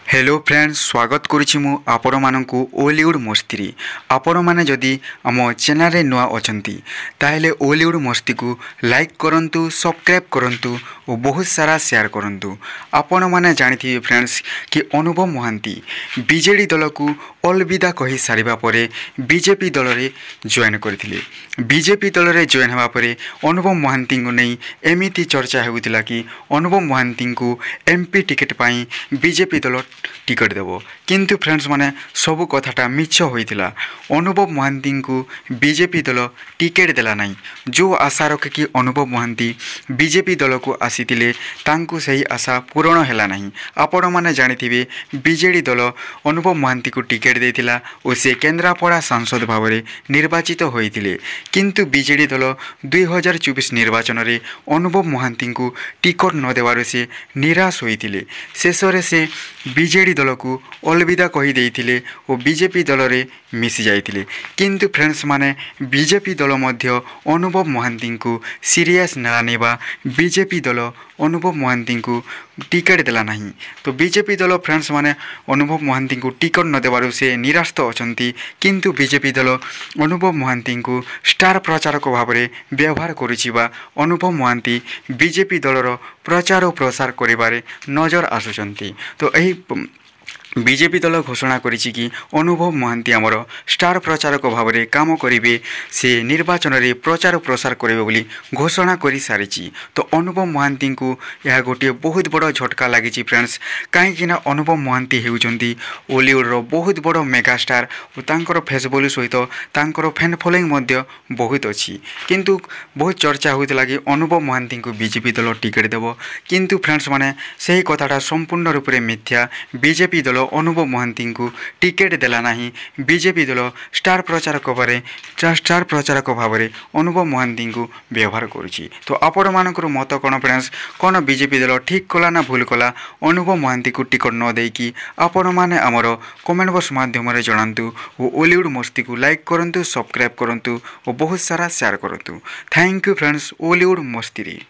Hello friends स्वागत करुछि मु आपण मानकु ओलीवुड मस्ती आपण माने जदि आम चैनल रे नुआ अछंती ताहेले ओलीवुड मस्ती को लाइक करंतु सब्सक्राइब करंतु और बहुत सारा शेयर करंतु। आपण माने जानिथिबे फ्रेंड्स कि अनुभव महांती बीजेडी दल को अलविदा कहि सारिबा परे बीजेपी दल रे जॉइन करथिले। बीजेपी दल रे जॉइन हवा परे अनुभव महांती को नहीं एमिति चर्चा हेउतिला कि अनुभव महांती को एमपी टिकट पाई बीजेपी दल टिकट देव किंतु फ्रेंड्स माने सबु कथाटा मिछ होइतिला। अनुभव महांती को बीजेपी दल टिकट देला नहीं। जो आशा रखे कि अनुभव महांती बीजेपी दल को आसीतिले तांकु सही आशा पूर्ण हैला नहीं। आपण माने जानिथिबे बीजेडी दल अनुभव महांती को टिकट देथिला और से केंद्रापड़ा सांसद भाव में निर्वाचित होइतिले किंतु बीजेडी दल 2024 निर्वाचन रे अनुभव महांती को टिकट न देवार से निराश होइतिले। शेषरे से बीजेडी दल को अलविदा कही देइथिले और बीजेपी दल रे मिसी जाइथिले किंतु फ्रेंड्स माने बीजेपी दल मध्य अनुभव महांती को सीरियस नानी बा बीजेपी दल अनुभव महांती को टिकट देला नहीं। तो बीजेपी दल फ्रेंड्स माने अनुभव महांती को टिकट न देवार से निराश तो अछंती किंतु बीजेपी दल अनुभव महांती को स्टार प्रचारक भाव में व्यवहार करुचिबा अनुभव महांती बीजेपी दलर प्रचार और प्रसार करिबारे नजर आसुचंती। तो एही बीजेपी दल घोषणा करिछि कि अनुभव महांती आमर स्टार प्रचारक भाव में काम करेंगे से निर्वाचन रे प्रचार प्रसार करेंगे बोली घोषणा कर सारी। तो अनुभव महांती को यह गोटे बहुत बड़ झटका लगी फ्रेंड्स कहीं अनुभव महांती होउचंती ओलीवुड रो बहुत बड़ मेगास्टार और तांकर फेस वैल्यू सहित तांकर फैन फॉलोइंग मध्य बहुत अच्छी किंतु बहुत चर्चा होता कि अनुभव महांती को बीजेपी दल टिकट देव किंतु फ्रेंड्स माने सही कथाटा संपूर्ण रूप से मिथ्या। बीजेपी दल अनुभव महांती को टिकेट देला नहीं। बीजेपी दल स्टार प्रचारक भाव में अनुभव महांती को व्यवहार करुछि। तो आपण मानकर मत कौन फ्रेंड्स कौन बीजेपी दल ठीक कला ना भूल कला अनुभव महांती को टिकट न देकी आपण माने आमर कमेंट बॉक्स माध्यम जनातु और ओलीवुड मस्ती को लाइक करंतु सब्सक्राइब करंतु और बहुत सारा शेयर करंतु। थैंक यू फ्रेंड्स ओलीवुड मस्ती।